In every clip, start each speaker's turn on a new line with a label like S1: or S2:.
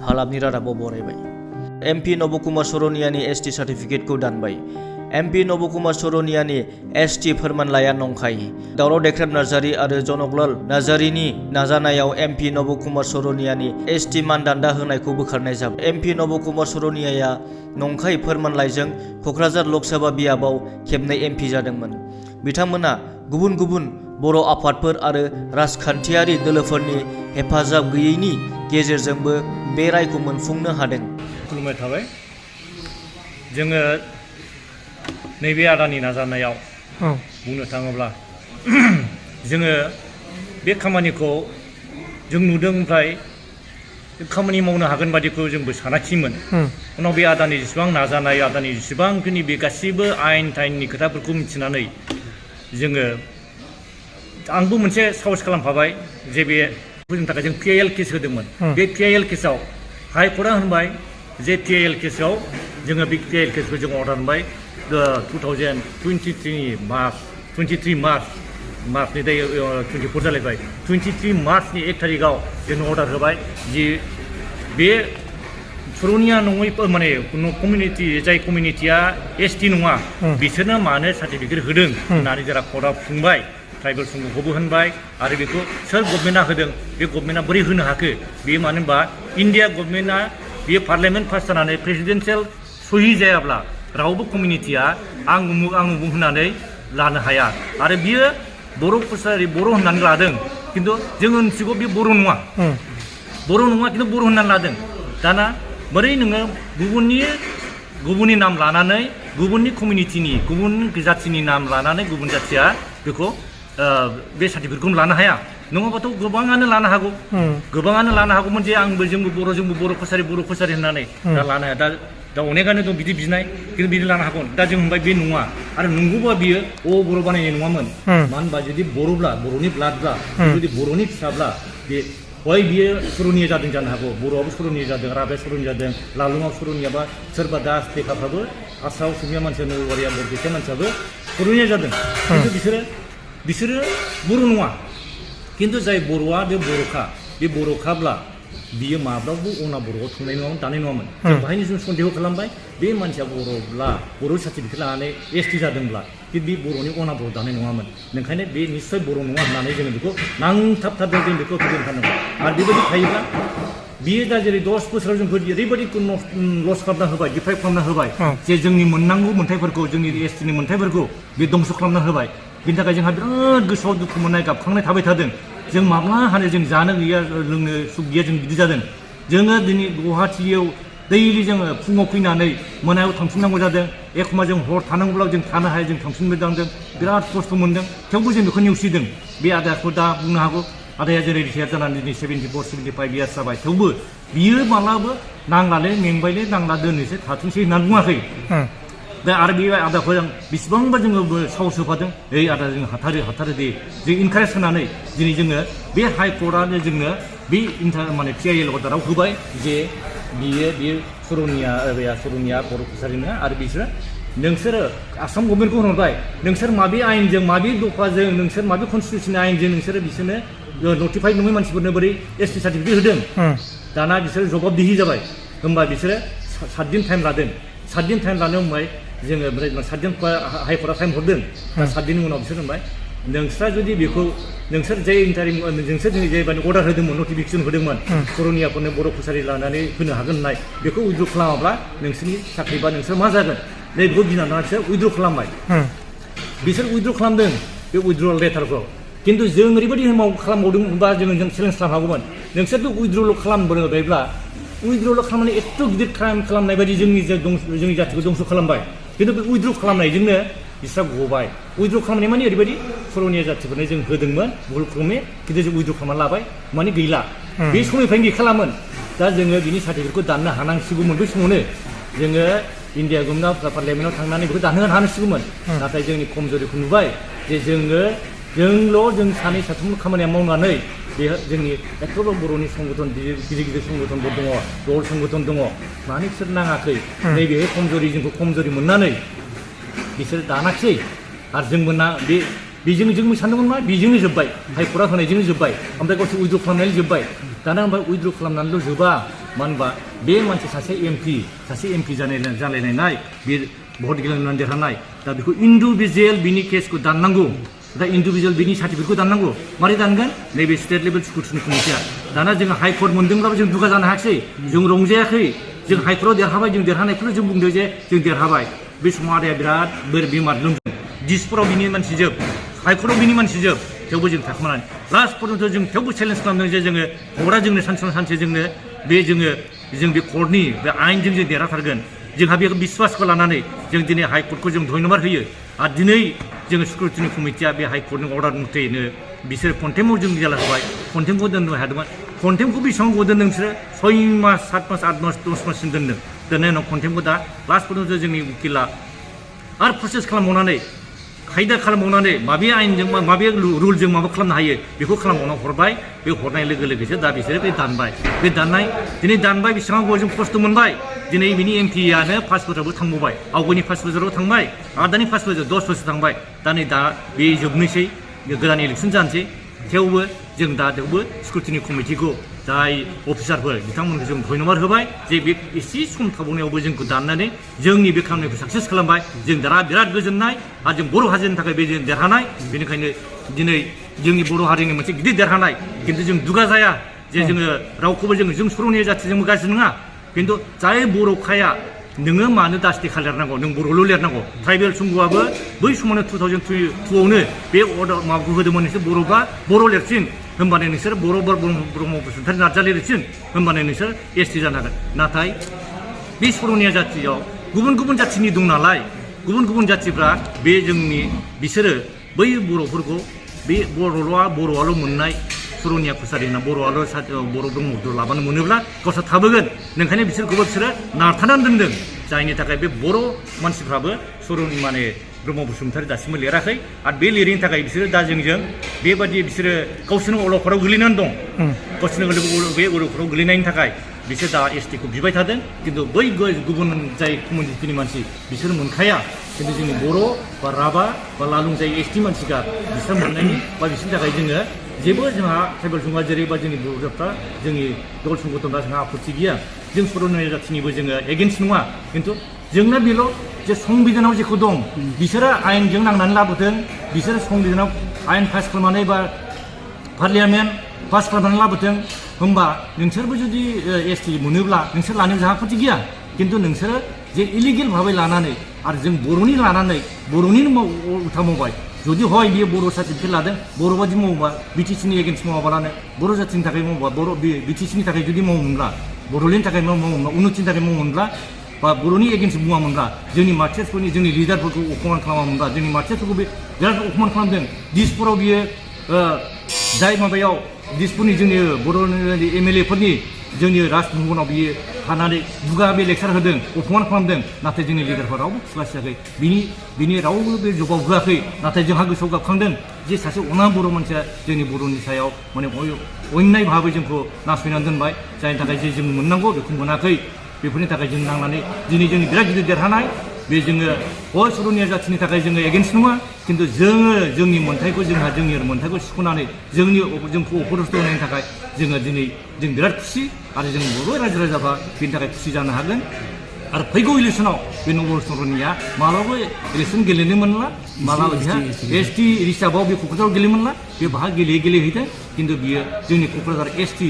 S1: हालामनि रादाबाव बरायबाय। MP नबकुमार सरनियानि ST सार्टिफिकेटखौ दानबाय। MP नबकुमार सरनियानि ST फोरमानलाइया नंखाय। दावराव देख्रेब नार्जारी आरो जनकलाल नार्जारीनि नाजानायाव एमपि नबकुमार सरनियानि एसटि मानदान्दा होनायखौ बोखारनाय जाबाय। एमपि नबकुमार सरनियाया नंखाय फोरमानलाइजों क'क्राझार लकसभा बियाबाव खेबनै एमपि जादोंमोन। बिथांमोना गुबुन गुबुन बर' आफादफोर आरो राजखान्थियारि दोलोफोरनि हेफाजाब गैयैनि गेजेरजोंबो बे रायखौ मोनफुंनो हादों।
S2: खुलुमबाय थाबाय। जोङो नैबे आदानि नाजानायाव बुंनो थाङोब्ला जोङो बे खामानिखौ जों नुदों, ओमफ्राय खामानि मावनो हागोन बादिखौ जोंबो सानाखिमोन। उनाव बे आदानि जेसेबां नाजानाय, आदानि जेसेबांखिनि बे गासिबो आयेन थाइननि खोथाफोरखौ मिथिनानै जोङो आंबो मोनसे साहस खालामफाबाय जे बे जोंनि थाखाय जों PIL केस होदोंमोन। बे PIL केसाव हाइकर्टआ होनबाय जे PIL केसाव जोङो बे PIL केसखौ जों अर्डार होबाय 2023 मार्चनि दायो 24 जालायबाय। 23 मार्चनि 1 थारिखआव जों अर्डार होबाय जि बे सरनिया नङै माने कमिउनिटि, जाय कमिउनिटिया एसटि नङा बिसोरनो मानो सार्टिफिकेट होदों होननानै जोंहा कर्टआव बुंबाय। ट्राइबेल संघखौबो होनबाय आरो बेखौ सोर गभर्नमेन्टआ होदों, बे गभर्नमेन्टआ बोरै होनो हाखो? बेयो मानो होनबा इन्डिया गभर्नमेन्टआ बेयो पार्लियामेन्ट पास जानानै प्रेसिडेन्सियेल सहि जायाब्ला रावबो कमिउनिटिया आं उमुक होननानै लानो हाया। आरो बियो बर' कसारि बर' होननानै लादों, खिन्थु जोङो मिथिगौ बे बर' नङा खिन्थु बर' होननानै लादों। दाना बोरै नोङो गुबुननि नाम लानानै, गुबुननि कमिउनिटिनि, गुबुन जाथिनि नाम लानानै गुबुन जाथिया बेखौ बे सार्टिफिकेटखौ लानो हाया? नङाबाथ' गोबाङानो लानो हागौ, हागौमोन जे जोंबो बर' कसारि होननानै दा लानो हाया। दा अनेकानो दं बिदि बिनाय, खिन्थु बिदि लानो हागौ। दा जों होनबाय बे नङा, आरो नंगौबा बियो बर' बानायनाय नङामोन। मानो होनबा जुदि बर'ब्ला, बर'नि ब्लाडब्ला, जुदि बर'नि फिसाब्ला बे हय बियो सरनिया जादों जानो हागौ, बर'आबो सरनिया जादों, राभाया सरनिया जादों, लालुङाव सरनियाबा सोरबा दास लेखाफ्राबो आसामाव असमिया मानसि, नलबारिया बरपेटा मानसियाबो सरनिया जादों। खिन्थु बिसोरो बर' नङा। खिन्थु जाय बर'आ बे बर'खाब्ला बियो माब्लाबाबो बर'आव थांनाय नङामोन, दानाय नङामोन। जों बाहायनो जों सन्देह खालामबाय बे मानसिया बर'ब्ला, बर' सार्टिफिकेट लानानै एसटि जादोंब्ला बे बर'नि बर' दानाय नङामोन। ओंखायनो बे निस्सय बर' नङा होननानै जोङो बेखौ नांथाबथारदों, जों बेखौ खालामनांगौ। आरो बेबायदि थायोब्ला बियो दा जेरै 10 बोसोराव जोंखौ ओरैबायदि लस खालामना होबाय, डिप्राइभ खालामना होबाय जे जोंनि मोननांगौ मोन्थाइफोरखौ, जोंनि एसटिनि मोन्थाइफोरखौ बे दंस' खालामना होबाय। बिनि थाखाय जोंहा बिराद गोसोआव दुखु मोननाय, गाबखांनाय थाबाय थादों। जों माब्ला हानो जों जानो गैया, लोंनो सुख गैया, जों बिदि जादों। जोङो दिनै गुवाहाटियाव दैलि जोङो फुङाव फैनानै मोनायाव थांफिननांगौ जादों। एखम्बा जों हर थानांगौब्ला जों थानो हाया, जों थांफिनबोदांदों, बिराद खस्थ' मोनदों। थेवबो जों बेखौ नेवसिदों। बे आदाखौ दा बुंनो हागौ आदाया जेरै रिटायार जानानै दिनै 74-75 इयार्स जाबाय, थेवबो बियो माब्लाबो नांलालै मेंबायलै, नांला दोननोसै थाथोंसै होननानै बुङाखै। दा आरो बे आदाखौ जों बेसिबांबा जोङो साहस होफादों, आदा जों हाथारो दे, जों इनकारेज होनानै दिनै जोङो बे हाइकर्टआनो जोंनो बे PIL अर्डाराव होबाय जे बियो सरनिया बर' कसारि नङा। आरो नोंसोरो आसाम गभर्नमेन्टखौ होनहरबाय, नोंसोर माबे आयेनजों, माबे दफाजों, नोंसोर माबे कनस्टिटिउसननि आयेनजों नोंसोरो बिसोरनो नटिफाइड नङै मानसिफोरनो बोरै एसटि सार्टिफिकेट होदों? दाना बिसोरो जबाबदिहि जाबाय। होमबा बिसोरो 7 दिन टाइम लादों। 7 दिन टाइम लानो होनबाय जोङो, ओमफ्राय 7 दिन हाइकर्टआ टाइम हरदों। दा 7 दिननि उनाव बिसोर होनबाय नोंस्रा जुदि बेखौ नोंसोर जे इन्टारिम, नोंसोर दिनै जेबादि अर्डार होदोंमोन, नटिफिकेसन होदोंमोन सरनियाफोरनो बर' कसारि लानानै होनो हागोन होननाय, बेखौ उइद्र' खालामाब्ला नोंसोरनि साख्रि बा नोंसोर मा जागोन? बेखौ गिनानै बिसोर उइद्र' खालामबाय। बिसोर उइद्र' खालामदों बे उइद्र'ल लेटारखौ। खिन्थु जों ओरैबायदि खालामबावदोंमोनबा जोङो चेलेन्ज खालामनो हागौमोन, नोंसोर बे उइद्र'ल खालामबोबायब्ला, उइद्र'ल खालामनानै एथ' गिदिर क्राइम खालामनाय बायदि जोंनि जाथिखौ दंस' खालामबाय। खिन्थु बे उइद्र' खालामनायजोंनो बिस्रा गबाय। उइद्र' खालामनाय माने ओरैबायदि सरनिया जाथिफोरनो जों होदोंमोन भुल क्रमे, खिन्थु जों उइद्र' खालामना लाबाय, माने गैला। बे समनिफ्रायनो गैखालामोन। दा जोङो बिनि सार्टिफिकेटखौ दाननो हानांसिगौमोन। बै समावनो जोङो इन्डिया गभर्नमेन्टआव पार्लियामेन्टआव थांनानै बेखौ दाननो हानांसिगौमोन। नाथाय जोंनि खमजोरिखौ नुबाय जे जों सानै साथामल' खामानिया मावनानै बे जोंनि एथ'ल' बर'नि संगठन, गिदिर संगठनफोर दङ, दल संगठन दङ, मानो बिसोर नाङाखै? नैबेहाय जोंखौ खमजोरि मोननानै बिसोर दानाखिसै। आरो जोंबो जों सानदोंमोन मा बेजोंनो जोब्बाय, हाइकर्टआ होनायजोंनो जोब्बाय, ओमफ्राय गावसोर उइद्र' खालामनानै जोब्बाय। दाना ओमफ्राय उइद्र' खालामनानैल' जोबा, मानो होनबा बे मानसि सासे MP जालायनाय बे भट गेलेनानै देरहानाय दा बेखौ इन्डिभिजुवेल बिनि केसखौ दाननांगौ दा इन्डिभिजुवेल बिनि सार्टिफिकेटखौ दाननांगौ मारै दानगोन नैबे स्टेट लेभेल स्क्रुटिनि कमिटिया दाना जों हाइकर्ट मोनदोंब्लाबो जों दुगा जानो हायाखै जों रंजायाखै जों हाइकर्टआव देरहाबाय जों देरहानायखौल' जों बुंदों जे जों देरहाबाय बे समाव आदाया बिराद बेमार लोमदों दिसपुराव बिनि मानसि जोब हाइकर्टआव बिनि मानसि जोब थेवबो जों थाखोमानानै लास्ट पर्यन्त जों थेवबो चेलेन्ज खालामदों जे जोङो कर्टआ जोंनो सानसे जोंनो बे जों बे कर्टनि बे आयेनजों जों देरहाथारगोन जोंहा बे बिश्वासखौ लानानै जों दिनै हाइकर्टखौ जों धन्यबाद होयो आरो दिनै जोङो स्क्रुटिनि कमिटिया बे हाइकर्टनि अर्डार मथेनो बिसोर कन्टेम्पआव जों जेला होबाय कन्टेम्पखौ दोननो हादोंमोन कन्टेम्पखौ बेसेबां गोबाव दोनदों बिसोरो 6 मास 7 मास 8 मास 10 माससिम दोनदों दोननायनि उनाव कन्टेम्पखौ दा लास्ट पर्यन्त जोंनि उकिला आरो प्रसेस खालामबावनानै खायदा खालामबावनानै माबे आयेनजों माबे रुलजों माबा खालामनो हायो बेखौ खालामबावना हरबाय बे हरनाय लोगो लोगोसो दा बिसोरो बे दानबाय बे दाननाय दिनै दानबाय बेसेबां गोबाव जों खस्थ' मोनबाय दिनै बिनि एमपिआनो 5 बोसोरावबो थांबावबाय आवगायनि 5 बोसोराव थांबाय आरो दानि 5 बोसोर 10 बोसोर थांबाय दा नै दा बे जोबनोसै गोदान इलेक्सन जानोसै थेवबो जों दा स्क्रुटिनि कमिटिखौ जाय अफिसारफोर बिथांमोनखौ जों धन्यबाद होबाय जे बे एसे सम थाबावनायावबो जोंखौ दाननानै जोंनि बे खामानिखौ साक्सेस खालामबाय जों दा बिराद गोजोननाय आरो जों बर' हारिनि थाखाय बे जों देरहानाय बेनिखायनो दिनै जोंनि बर' हारिनि मोनसे गिदिर देरहानाय खिन्थु जों दुगा जाया जे जोङो रावखौबो जों सर'निया जाथिजोंबो गाज्रि नङा खिन्थु जाय बर'खाया नोङो मानो दास्टिखा लिरनांगौ नों बर'ल' लिरनांगौ ट्राइबेल संघआबो बै समावनो 2002आवनो बे अर्डार माबाखौ होदोंमोन नोंसोर बर'बा बर' लिरसिन होमबानो नोंसोर ब्रह्म बसुमतारी नार्जारि लिरसिन होमबानो नोंसोर ST जानो हागोन नाथाय बे सर'निया जाथियाव गुबुन जाथिनि दं नालाय गुबुन जाथिफ्रा बे जोंनि बिसोरो बै बर'फोरखौ बे बर'आल' मोननाय सर'निया कसारि होनना बर' ब्रह्मखौ लाबानो मोनोब्ला गावसोर थाबोगोन ओंखायनो बिसोरखौबो बिसोरो नारथानानै दोनदों जायनि थाखाय बे बर' मानसिफ्राबो सर'नि ब्रह्म बसुमतारी दासिमबो लिराखै आरो बे लिरैनि थाखाय बिसोरो दा जोंजों बेबादि बिसोरो गावसोरनो अलखदाव गोलैनानै दं गावसोरनो बे अलखदाव गोलैनायनि थाखाय बिसोर दा STखौ बिबाय थादों खिन्थु बै गुबुन जाय कमिउनिटिनि मानसि बिसोर मोनखाया खिन्थु जोंनि बर' बा राभा बा लालुं जाय ST मानसिखा बिसोर मोननायनि बा बिसोरनि थाखाय जोङो जेबो जोंहा ट्राइबेल संघआ जेरैबा जोंनि बर'फ्रा जोंनि दल संगठनफ्रा जोंहा आपत्ति गैया जों सर'निया जाथिनिबो जोङो एगेन्स्ट नङा खिन्थु जोंना बेल' जे संबिधानाव जेखौ दं बिसोरो आयेनजों नांनानै लाबोदों बिसोरो संबिधानाव आयेन पास खालामनानै बा पार्लियामेन्ट पास खालामनानै लाबोदों होमबा नोंसोरबो जुदि ST मोनोब्ला नोंसोर लानायाव जोंहा आपत्ति गैया खिन्थु नोंसोरो जे इलिगेल भाबै लानानै आरो जों बर'नि लानानै बर'निनो उल्था मावबाय जुदि हय बियो बर' सार्टिफिकेट लादों बर' बादि मावोबा BTCनि एगेन्स्ट मावाबालानो बर' जाथिनि थाखाय मावोबा BTCनि थाखाय जुदि मावोमोनब्ला बर'लेण्डनि थाखाय मावोमोनब्ला उन्नतिनि थाखाय मावोमोनब्ला बा बर'नि एगेन्स्ट बुङामोनब्ला जोंनि मार्टियार्सफोरनि जोंनि लिडारफोरखौ अपमान खालामामोनब्ला जोंनि मार्टियार्सफोरखौ बे बिराद अपमान खालामदों दिसपुराव बियो जाय माबायाव दिसपुरनि जोंनि बर'नि MLA फोरनि जोंनि राजभवनाव बियो थानानै दुगा बे लेक्सार होदों अपमान खालामदों नाथाय जोंनि लिडारफोरा रावबो खुलासियाखै बिनि रावबो बे जबाब होआखै नाथाय जोंहा गोसोआव गाबखांदों जे सासे अना बर' मानसिया जोंनि बर'नि सायाव अन्याय भाबै जोंखौ नासयनानै दोनबाय जायनि थाखाय जे जों मोननांगौ बेखौ मोनाखै बेफोरनि थाखाय जों नांनानै दिनै जोंनि बिराद गिदिर देरहानाय बे जोङो सर'निया जाथिनि थाखाय जोङो एगेन्स्ट नङा खिन्थु जोंनि मोन्थाइखौ जोंनि मोन्थाइखौ सिख'नानै जोंखौ अपदस्थ होनायनि थाखाय जोङो दिनै जों बिराद खुसि आरो जों बर' रायजो राजाफ्रा बेनि थाखाय खुसि जानो हागोन आरो फैगौ इलेक्सनाव बे नबल सर'निया मालाबाबो इलेक्सन गेलेनो मोनला मालाबा बिहा ST रिजार्भआव बे क'क्राझाराव गेलेनो मोनला बे बाहा गेलेहैदों खिन्थु बियो जोंनि क'क्राझार ST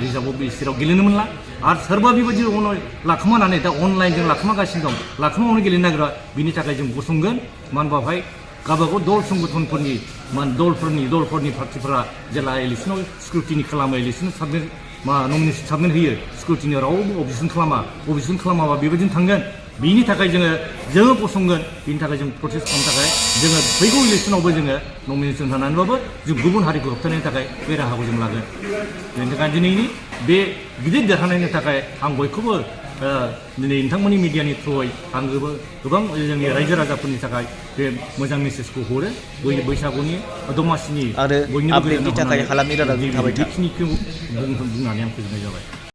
S2: रिजार्भआव बे सिराव गेलेनो मोनला आरो सोरबा बेबायदि लाखोमानानै दा अनलाइनजों लाखोमागासिनो दं लाखोमावनो गेलेनो नागिरा बिनि थाखाय जों गसंगोन मानो होनबा बेवहाय गावबागाव दल संगठनफोरनि दलफोरनि पार्टिफोरा जेला इलेक्सनाव स्क्रुटिनि खालामो इलेक्सन नमिनेसन साबमिट होयो स्क्रुटिनि रावबो अबजेक्सन खालामाबा बेबायदिनो थांगोन बिनि थाखाय जोङो गसंगोन बिनि थाखाय जों प्रटेस्ट खालामनो थाखाय जोङो फैगौ इलेक्सनावबो जोङो नमिनेसन होनानैबाबो जों गुबुन हारिखौ होबथानायनि थाखाय बे राहाखौ जों लागोन बेनि थाखाय दिनैनि बे गिदिर देरहानायनि थाखाय आं बयखौबो दिनै नोंथांमोननि मिडियानि थ्रुयै आं गोबां जोंनि रायजो राजाफोरनि थाखाय बे मोजां मेसेजखौ हरो बैसागुनि दमासिनि
S1: आरो आपडेटनि थाखाय हालामनि रादाबजों थाबाय था
S2: बेखिनिखौ बुंनानै आं फोजोबनाय जाबाय